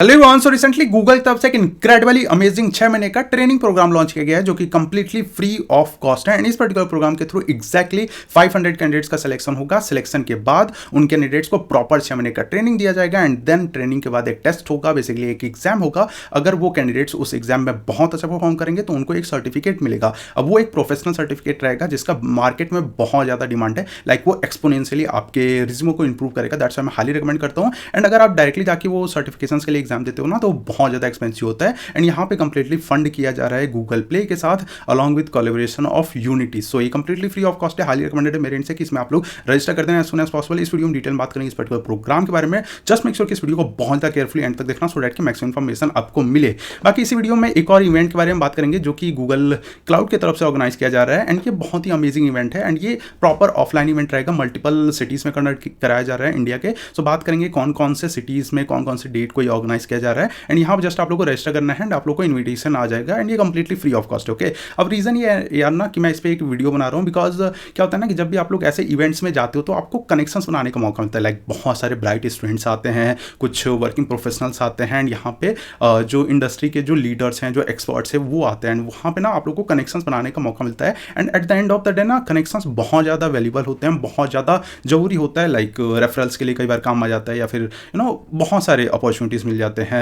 Hello everyone, so recently Google की तरफ से एक इनक्रेडिबली अमेजिंग 6 महीने का ट्रेनिंग प्रोग्राम लॉन्च किया गया है जो कि कंप्लीटली फ्री ऑफ कॉस्ट है। एंड इस पर्टिकुलर प्रोग्राम के थ्रू एग्जैक्टली 500 कैंडिडेट्स का सिलेक्शन होगा। सिलेक्शन के बाद उन कैंडिडेट्स को प्रॉपर 6 महीने का ट्रेनिंग दिया जाएगा एंड देन ट्रेनिंग के बाद एक टेस्ट होगा, बेसिकली एक एग्जाम होगा। अगर वो कैंडिडेट्स उस एग्जाम में बहुत अच्छा परफॉर्म करेंगे तो उनको एक सर्टिफिकेट मिलेगा। अब वो एक प्रोफेशनल सर्टिफिकेट रहेगा जिसका मार्केट में बहुत ज़्यादा डिमांड है। लाइक वो एक्सपोनेंशियली आपके रिज्यूमे को इंप्रूव करेगा। दैट्स वाई मैं हाईली रिकमेंड करता हूँ। एंड अगर आप डायरेक्टली जाके वो सर्टिफिकेशन के लिए एग्जाम देते हो ना तो बहुत ज़्यादा एक्सपेंसिव होता है। एंड यहाँ पे कंप्लीटली फंड किया जा रहा है गूगल प्ले के साथ along with collaboration of Unity. So ये कंप्लीटली फ्री ऑफ कॉस्ट है। हाईली रिकमेंडेड है मेरे एंड से कि इसमें आप लोग रजिस्टर कर देना एज सून एज पॉसिबल। इस वीडियो में डिटेल बात करेंगे इस पर्टिकुलर प्रोग्राम के बारे में। जस्ट मेक श्योर कि इस वीडियो को बहुत ज़्यादा केयरफुली एंड तक देखना सो दैट कि मैक्सिमम इन्फॉर्मेशन आपको मिले। बाकी इसी वीडियो में एक और इवेंट के बारे में बात करेंगे जो कि गूगल क्लाउड की तरफ से ऑर्गेनाइज किया जा रहा है। एंड ये बहुत ही अमेजिंग इवेंट है एंड ये प्रॉपर ऑफलाइन इवेंट रहेगा। मल्टीपल सिटीज़ में कंडक्ट कराया जा रहा है इंडिया के। सो बात करेंगे कौन कौन से सिटीज़ में कौन कौन से डेट को ये ऑर्गेनाइज किया जा रहा है। एंड यहाँ पर जस्ट आप लोग को रजिस्टर करना है एंड आप लोग को इन्विटेशन आ जाएगा एंड ये completely free of cost. Okay, अब रीज़न ये है यार ना कि मैं इस पर एक वीडियो बना रहा हूँ बिकॉज क्या होता है ना कि जब भी आप लोग ऐसे इवेंट्स में जाते हो तो आपको कनेक्शंस बनाने का मौका मिलता है। लाइक बहुत सारे ब्राइट स्टूडेंट्स आते हैं, कुछ वर्किंग प्रोफेशनल्स आते हैं एंड यहाँ पे जो इंडस्ट्री के जो लीडर्स हैं, जो एक्सपर्ट्स हैं वो आते हैं एंड वहाँ पे ना आप लोग को कनेक्शंस बनाने का मौका मिलता है। And at the end of the day ना कनेक्शंस बहुत ज़्यादा वैल्यूबल होते हैं, बहुत ज़्यादा जरूरी होता है। लाइक रेफरल्स के लिए कई बार काम आ जाता है या फिर बहुत सारे अपॉर्चुनिटीज़ मिल जाते हैं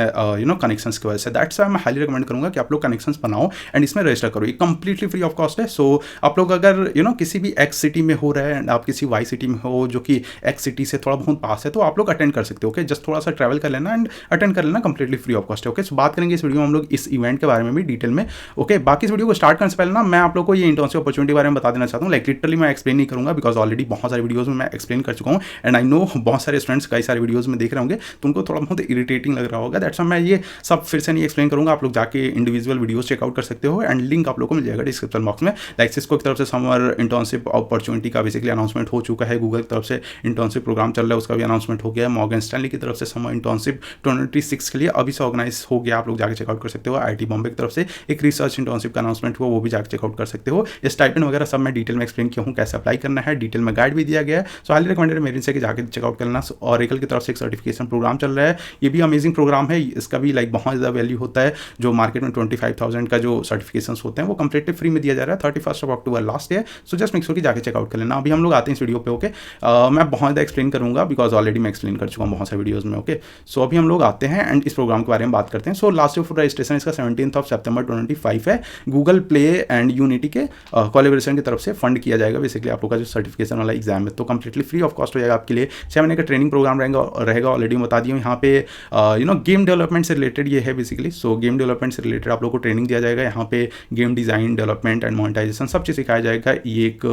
कनेक्शंस की वजह से। दैट्स वाई मैं हाईली रिकमेंड करूँगा कि आप लोग कनेक्शंस बनाओ एंड इसमें रजिस्टर करो। ये कंप्लीटली फ्री ऑफ कॉस्ट है। सो आप लोग अगर किसी भी एक्स सिटी में हो रहा है एंड आप किसी वाई सिटी में हो जो कि एक्स सिटी से थोड़ा बहुत पास है तो आप लोग अटेंड कर सकते हो। ओके, जस्ट थोड़ा सा ट्रैवल कर लेना एंड अटेंड कर लेना, कंप्लीटली फ्री ऑफ कॉस्ट है। ओके, सो बात करेंगे इस वीडियो में हम लोग इस इवेंट के बारे में भी डिटेल में। ओके, बाकी इस वीडियो को स्टार्ट करने से पहले ना मैं आप लोग को ये इंटर्नशिप अपॉर्चुनिटी के बारे में बता देना चाहता हूँ। लाइक लिटरली मैं एक्सप्लेन नहीं करूँगा बिकॉज ऑलरेडी बहुत सारे वीडियोज़ में मैं एक्सप्लेन कर चुका हूँ एंड आई नो बहुत सारे स्टूडेंट्स कई सारे वीडियोज़ में देख रहे होंगे तो उनको थोड़ा बहुत इरिटेटिंग लग रहा होगा। दैट्स वाई मैं ये सब फिर से नहीं एक्सप्लेन करूँगा। आप लोग जाके इंडिविजुअल वीडियोस चेकआउट कर सकते हो एंड लिंक आप लोग को मिल जाएगा डिस्क्रिप्शन बॉक्स में। लाइक सिस्को की तरफ से समर इंटर्नशिप अपॉर्चुनिटी का बेसिकली अनाउंसमेंट हो चुका है। गूगल की तरफ से इंटर्नशिप प्रोग्राम चल रहा है उसका भी अनाउंसमेंट हो गया है। मॉर्गन स्टैनली की तरफ से समर इंटर्नशिप 2026 के लिए अभी से ऑर्गेनाइज हो गया, आप लोग जाके चेकआउट कर सकते हो। आईआईटी बॉम्बे की तरफ से एक रिसर्च इंटर्नशिप का अनाउंसमेंट हुआ, वो भी जाके चेकआउट कर सकते हो। स्टाइपेंड वगैरह सब मैं डिटेल में एक्सप्लेन किया हूँ, कैसे अप्लाई करना है, डिटेल में गाइड भी दिया गया है। सो हाईली रिकमेंडेड मेरे से कि जाके चेकआउट करना। ऑरेकल की तरफ से एक सर्टिफिकेशन प्रोग्राम चल रहा है, ये भी अमेजिंग प्रोग्राम है। इसका भी लाइक बहुत ज़्यादा वैल्यू होता है। जो मार्केट में 25,000 का जो सर्टिफिकेशंस होते हैं वो कंप्लीटली फ्री में दिया जा रहा है 31 October last year. So just make sure कि जाके चेकआउट कर लेना। अभी हम लोग आते हैं इस वीडियो पे। ओके, मैं बहुत ज़्यादा एक्सप्लेन करूँगा बिकॉज ऑलरेडी मैं एक्सप्लेन कर चुका हूँ बहुत सारे वीडियोज़ में। ओके, सो अभी हम लोग आते हैं एंड इस प्रोग्राम के बारे में बात करते हैं। सो लास्ट ऑफ रजिस्ट्रेशन इसका 17 सितंबर 2025 है। गूगल प्ले एंड यूनिटी के कोलैबोरेशन की तरफ से फंड किया जाएगा बेसिकली आप लोग का जो सर्टिफिकेशन वाला एग्जाम है। तो कंप्लीटली फ्री ऑफ कॉस्ट हो जाएगा आपके लिए। 6 महीने का ट्रेनिंग प्रोग्राम रहेगा ऑलरेडी बता दिया हूँ। यहाँ पे गेम डेवलपमेंट से रिलेटेड ये है बेसिकली। सो गेम डेवलपमेंट से रिलेटेड आप लोग को ट्रेनिंग दिया जाएगा। यहाँ पे game design, development and monetisation सब चीज़ सिखाया जाएगा। ये एक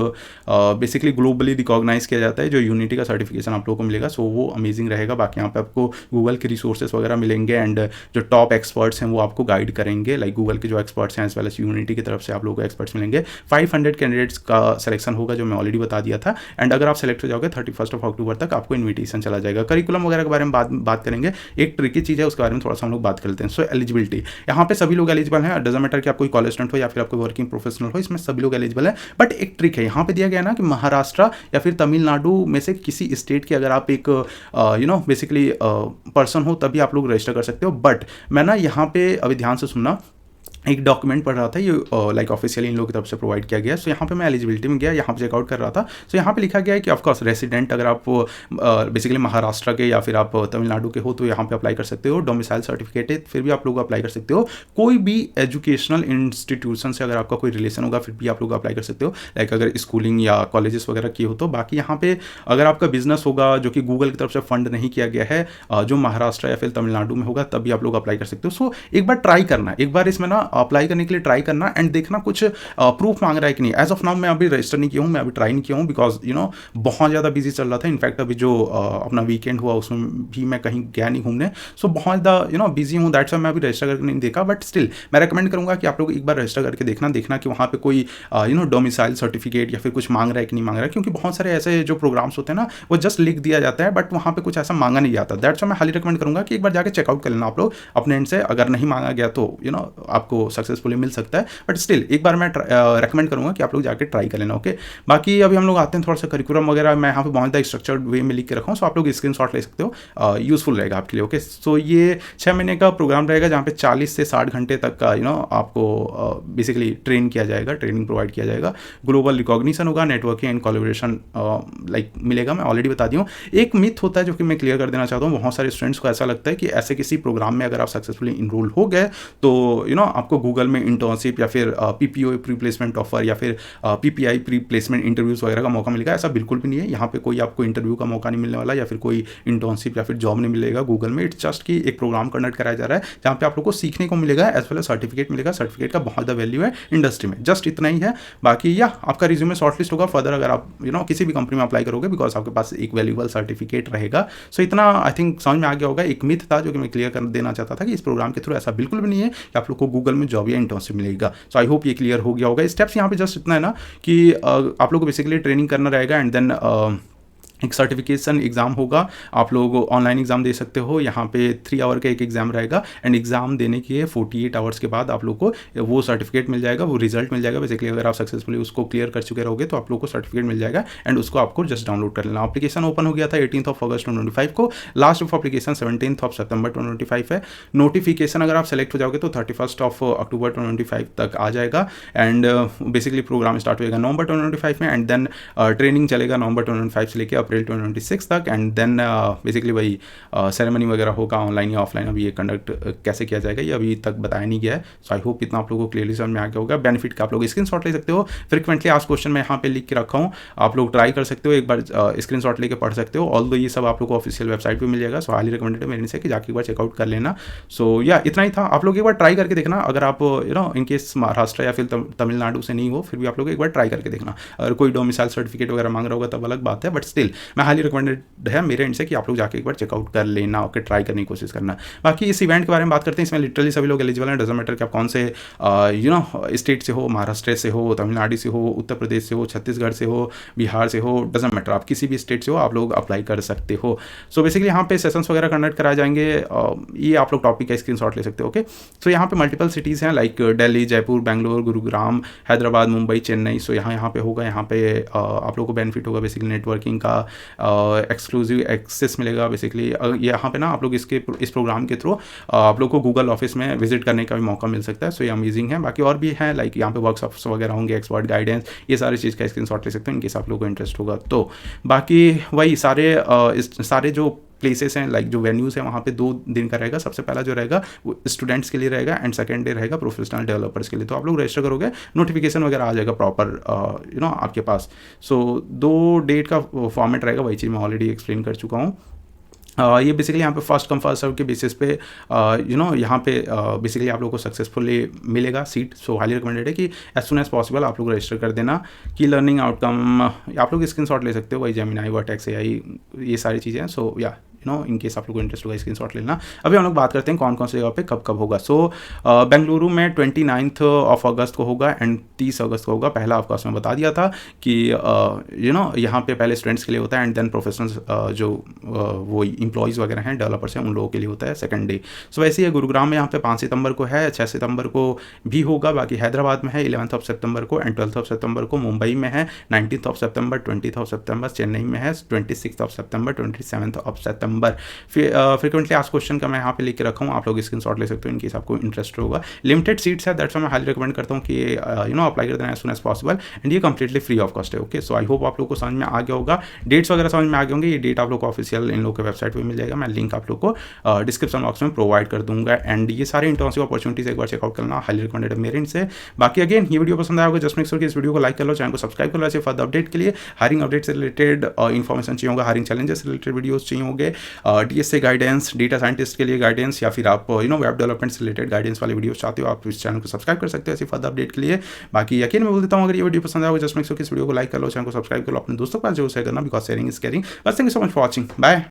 बेसिकली ग्लोबली रिकॉग्नाइज किया जाता है जो यूनिटी का सर्टिफिकेशन आप लोगों को मिलेगा। सो वो अमेजिंग रहेगा। बाकी यहाँ पे आपको गूगल के रिसोर्सेज वगैरह मिलेंगे एंड जो टॉप एक्सपर्ट्स हैं वो आपको गाइड करेंगे। लाइक गूगल के जो एक्सपर्ट्स हैं एज वेल एज यूनिटी की तरफ से आप लोगों को एक्सपर्ट्स मिलेंगे। 500 कैंडिडेट्स का सिलेक्शन होगा जो मैं ऑलरेडी बता दिया था। एंड अगर आप सेलेक्ट हो जाओगे 31 अक्टूबर तक आपको इन्विटेशन चला जाएगा। करिकुलम वगैरह के बारे में बात करेंगे। एक ट्रिकी चीज़ है उसके बारे में थोड़ा सा हम लोग बात कर लेते हैं। सो एलिजिबिलिटी, यहाँ पे सभी लोग एलिजिबल हैं। डजंट मैटर कि आप कोई कॉलेज स्टूडेंट हो या फिर आप कोई वर्किंग प्रोफेशनल हो, इसमें सभी लोग एलिजिबल हैं। बट एक ट्रिक है यहाँ पे दिया गया ना कि महाराष्ट्र या फिर तमिलनाडु में से किसी स्टेट के अगर आप एक बेसिकली पर्सन हो तभी आप लोग रजिस्टर कर सकते हो। बट मैं ना यहाँ पे अभी ध्यान से सुनना, एक डॉक्यूमेंट पढ़ रहा था ये लाइक ऑफिशियली इन लोगों की तरफ से प्रोवाइड किया गया। सो यहाँ पे मैं एलिजिबिलिटी में गया, यहाँ पे चेकआउट कर रहा था। सो यहाँ पे लिखा गया है कि ऑफकोर्स रेसिडेंट अगर आप बेसिकली महाराष्ट्र के या फिर आप तमिलनाडु के हो तो यहाँ पे अप्लाई कर सकते हो। डोमिसाइल सर्टिफिकेट है फिर भी आप लोग अप्लाई कर सकते हो। कोई भी एजुकेशनल इंस्टीट्यूशन से अगर आपका कोई रिलेशन होगा फिर भी आप लोग अप्लाई कर सकते हो। लाइक अगर स्कूलिंग या कॉलेजेस वगैरह की हो तो। बाकी यहाँ पे अगर आपका बिजनेस होगा जो कि गूगल की तरफ से फंड नहीं किया गया है, जो महाराष्ट्र या फिर तमिलनाडु में होगा तभी आप लोग अप्लाई कर सकते हो। सो एक बार ट्राई करना, एक बार इसमें ना अप्लाई करने के लिए ट्राई करना एंड देखना कुछ प्रूफ मांग रहा है कि नहीं। एज ऑफ नाउ मैं अभी रजिस्टर नहीं किया हूँ, मैं अभी ट्राई नहीं किया हूँ बिकॉज बहुत ज़्यादा बिजी चल रहा था। इनफैक्ट अभी जो अपना वीकेंड हुआ उसमें भी मैं कहीं गया नहीं घूमने। सो बहुत ज़्यादा बिजी हूँ, दैट्स वाई मैं अभी रजिस्टर करके नहीं देखा। बट स्टिल मैं रेकमेंड करूँगा कि आप लोग एक बार रजिस्टर करके देखना कि वहाँ पे कोई डोमिसाइल सर्टिफिकेट या फिर कुछ मांग रहा है कि नहीं मांग रहा है। क्योंकि बहुत सारे ऐसे जो प्रोग्राम्स होते हैं ना वो जस्ट लिख दिया जाता है बट वहाँ पे कुछ ऐसा मांगा नहीं जाता। दैट्स वाई मैं हाईली रिकमेंड करूँगा कि एक बार जाके चेकआउट कर लेना आप लोग अपने एंड से। अगर नहीं मांगा गया तो आपको आपको सक्सेसफुली मिल सकता है, बट स्टिल एक बार मैं रेकमेंड करूँगा कि आप लोग जाके ट्राई कर लेना। ओके, बाकी अभी हम लोग आते हैं थोड़ा सा करिकुलम वगैरह, मैं यहाँ पे बहुत ज़्यादा स्ट्रक्चर्ड वे में लिख के रखा हूँ, सो आप लोग स्क्रीनशॉट ले सकते हो, यूजफुल रहेगा आपके लिए। ओके, सो ये 6 महीने का प्रोग्राम रहेगा जहाँ पे 40 से 60 घंटे तक का आपको बेसिकली ट्रेन किया जाएगा, ट्रेनिंग प्रोवाइड किया जाएगा, ग्लोबल रिकॉग्निशन होगा, नेटवर्किंग एंड कोलैबोरेशन लाइक मिलेगा। मैं ऑलरेडी बता दी हूँ। एक मिथ होता है जो कि मैं क्लियर कर देना चाहता हूँ, बहुत सारे स्टूडेंट्स को ऐसा लगता है कि ऐसे किसी प्रोग्राम में अगर आप सक्सेसफुली इनरोल हो गए तो आपको गूगल में इंटर्नशिप या फिर पीपीओ प्री प्लेसमेंट ऑफर या फिर पीपीआई प्री प्लेसमेंट इंटरव्यूज वगैरह का मौका मिलेगा। ऐसा बिल्कुल भी नहीं है। यहाँ पे कोई आपको इंटरव्यू का मौका नहीं मिलने वाला या फिर कोई इंटर्नशिप या फिर जॉब नहीं मिलेगा गूगल में। इट्स जस्ट कि एक प्रोग्राम कंडक्ट कराया जा रहा है जहाँ पे आप लोग को सीखने को मिलेगा एज वेल एज सर्टिफिकेट मिलेगा। सर्टिफिकेट का बहुत ज़्यादा वैल्यू है इंडस्ट्री में। जस्ट इतना ही है। बाकी या आपका रिज्यूमे शॉर्टलिस्ट होगा फर्दर अगर आप किसी भी कंपनी में अप्लाई करोगे, बिकॉज आपके पास एक वैल्यूबल सर्टिफिकेट रहेगा। सो इतना आई थिंक समझ में आ गया होगा। एक मिथ था जो कि मैं क्लियर कर देना चाहता था कि इस प्रोग्राम के थ्रू ऐसा बिल्कुल भी नहीं है कि आप लोग को गूगल में जॉब या इंटर्नशिप मिलेगा। सो आई होप ये क्लियर हो गया होगा। स्टेप्स यहाँ पे जस्ट इतना है ना कि आप लोग को बेसिकली ट्रेनिंग करना रहेगा एंड देन एक सर्टिफिकेशन एग्जाम होगा। आप लोग ऑनलाइन एग्जाम दे सकते हो। यहाँ पे 3 आवर का एक एग्जाम रहेगा एंड एग्जाम देने के 48 आवर्स के बाद आप लोग को वो सर्टिफिकेट मिल जाएगा, वो रिजल्ट मिल जाएगा। बेसिकली अगर आप सक्सेसफुली उसको क्लियर कर चुके रहोगे तो आप लोग को सर्टिफिकेट मिल जाएगा एंड उसको आपको जस्ट डाउनलोड कर लेना। एप्लीकेशन ओपन हो गया था 18 अगस्त 2025 को। लास्ट ऑफ एप्लीकेशन 17 सितंबर 2025 है। नोटिफिकेशन अगर आप सेलेक्ट हो जाओगे तो 31 अक्टूबर 2025 तक आ जाएगा एंड बेसिकली प्रोग्राम स्टार्ट होगा नवंबर 2025 में एंड देन ट्रेनिंग चलेगा नवंबर 2025 से लेकर अप्रैल 2026 तक एंड देन बेसिकली वही सेरेमनी वगैरह होगा ऑनलाइन या ऑफलाइन। अभी ये कंडक्ट कैसे किया जाएगा ये अभी तक बताया नहीं गया है। सो आई होप इतना आप लोगों को क्लियरली समझ में आ गया होगा। बेनिफिट का आप लोग स्क्रीनशॉट ले सकते हो। फ्रिक्वेंटली आस्क्ड क्वेश्चन मैं यहाँ पे लिख के रखा हूँ, आप लोग ट्राई कर सकते हो, एक बार स्क्रीनशॉट लेके पढ़ सकते हो। ऑल्दो ये सब आप लोग को ऑफिशियल वेबसाइट पे मिल जाएगा। सो हाईली रिकमेंडेड है मेरे से कि जाके एक बार चेकआउट कर लेना। सो या इतना ही था। आप लोग एक बार ट्राई करके देखना। अगर आप इनकेस महाराष्ट्र या फिर तमिलनाडु से नहीं हो फिर भी आप लोग एक बार ट्राई करके देखना। अगर कोई डोमिसाइल सर्टिफिकेट वगैरह मांग रहा होगा तब अलग बात है, बट स्टिल मैं हाईली रिकमेंडेड है मेरे एंड से कि आप लोग जाके एक बार चेकआउट कर लेना, ओके, ट्राई करने की कोशिश करना। बाकी इस इवेंट के बारे में बात करते हैं। इसमें लिटरली सभी लोग एलिजिबल हैं। डजंट मैटर कि आप कौन से स्टेट से हो, महाराष्ट्र से हो, तमिलनाडु से हो, उत्तर प्रदेश से हो, छत्तीसगढ़ से हो, बिहार से हो, डजंट मैटर, आप किसी भी स्टेट से हो आप लोग अप्लाई कर सकते हो। सो बेसिकली यहाँ पे सेशंस वगैरह कंडक्ट कराए जाएंगे। ये आप लोग टॉपिक का स्क्रीनशॉट ले सकते हो। ओके, सो यहाँ पे मल्टीपल सिटीज़ हैं लाइक दिल्ली, जयपुर, बेंगलोर, गुरुग्राम, हैदराबाद, मुंबई, चेन्नई। सो यहाँ पे होगा। यहाँ पे आप लोग को बेनिफिट होगा बेसिकली नेटवर्किंग का, एक्सक्लूसिव एक्सेस मिलेगा। बेसिकली यहाँ पे ना आप लोग इस प्रोग्राम के थ्रू आप लोग को गूगल ऑफिस में विजिट करने का भी मौका मिल सकता है। सो ये अमेजिंग है। बाकी और भी है लाइक यहाँ पे वर्कशॉप्स वगैरह होंगे, एक्सपर्ट गाइडेंस, ये सारी चीज़ का स्क्रीनशॉट ले सकते हो इनकेस आप लोग को इंटरेस्ट होगा तो। बाकी वही सारे जो प्लेसेस हैं लाइक जो वेन्यूज़ हैं वहाँ पे 2 दिन का रहेगा। सबसे पहला जो रहेगा वो स्टूडेंट्स के लिए रहेगा एंड सेकंड डे रहेगा प्रोफेशनल डेवलपर्स के लिए। तो आप लोग रजिस्टर करोगे, नोटिफिकेशन वगैरह आ जाएगा प्रॉपर आपके पास। सो 2 डेट का फॉर्मेट रहेगा, वही चीज़ मैं ऑलरेडी एक्सप्लेन कर चुका हूँ। ये बेसिकली यहाँ पे फर्स्ट कम फर्स्ट सर्व के बेसिस पे यहाँ पे बेसिकली आप लोगों को सक्सेसफुली मिलेगा सीट। सो हाईली रिकमेंडेड है कि एज सुन एज पॉसिबल आप लोग रजिस्टर कर देना। की लर्निंग आउटकम आप लोग स्क्रीनशॉट ले सकते हो, वही जेमिनाई, वर्टेक्स, एआई, ये सारी चीज़ें हैं। सो या इन केस आप लोगों को इंटरेस्ट होगा स्क्रीनशॉट लेना। अभी हम लोग बात करते हैं कौन कौन से जगह पे कब कब होगा। सो बेंगलुरु में 29 अगस्त को होगा एंड 30 अगस्त को होगा। पहला आपको उसमें बता दिया था कि यहाँ पे पहले स्टूडेंट्स के लिए होता है एंड देन प्रोफेशनल्स जो वो एम्प्लॉयज़ वगैरह हैं, डेवलपर्स हैं, उन लोगों के लिए होता है सेकंड डे। सो वैसे ही गुरुग्राम में यहाँ पे 5 सितंबर को है, 6 सितंबर को भी होगा। बाकी हैदराबाद में है 11 सितंबर को एंड 12 सितंबर को। मुंबई में है 19 सितंबर, 20 सितंबर। चेन्नई में है 26 सितंबर, 27 सितंबर। फ्रिक्वेंटली आस्क्ड क्वेश्चन का मैं यहाँ पे लिख के रखा हूँ, आप लोग स्क्रीनशॉट ले सकते हो इनकेस आपको इंटरेस्ट होगा। लिमिटेड सीट्स है, दैट्स मैं हाईली रिकमेंड करता हूँ कि अप्लाई कर देना as soon as possible and ये कंप्लीटली फ्री ऑफ कॉस्ट है। ओके, सो आई होप आप लोग को समझ में आ गया होगा। डेट्स वगैरह समझ में आ गए होंगे। ये डेट आप लोग को ऑफिशियल इन लोगों के वेबसाइट पर मिल जाएगा। मैं लिंक आप लोग को डिस्क्रिप्शन बॉक्स में प्रोवाइड कर दूंगा एंड ये सारे इंटर्नशिप अपॉर्चुनिटीज एक बार चेकआउट करना, हाईली रिकमेंडेड है मेरे से। बाकी अगेन ये वीडियो पसंद आया होगा, जस्ट मेक श्योर कि इस वीडियो को लाइक कर लो, चैनल को सब्सक्राइब कर लो ऐसे फर्दर अपडेट के लिए। हायरिंग अपडेट से रिलेटेड इन्फॉर्मेशन चाहिए होगा, हायरिंग चैलेंजेस से रिलेटेड वीडियोस चाहिए होंगे, डीएसए गाइडेंस, डेटा साइंटिस्ट के लिए गाइडेंस, या फिर आप वेब डेवलपमेंट से रिलेटेड गाइडेंस वाले वीडियोस चाहते हो आप इस चैनल को सब्सक्राइब कर सकते हो ऐसे फर्दर अपडेट के लिए। बाकी यकीन मैं बोल देता हूँ अगर ये वीडियो पसंद आया होगा, जस्ट मेक श्योर कि इस वीडियो को लाइक कर लो, चैनल को सब्सक्राइब कर लो, अपने दोस्तों के पास जरूर शेयर करना, बिकॉज शेयरिंग इज केयरिंग। बस thank you so much for watching, bye.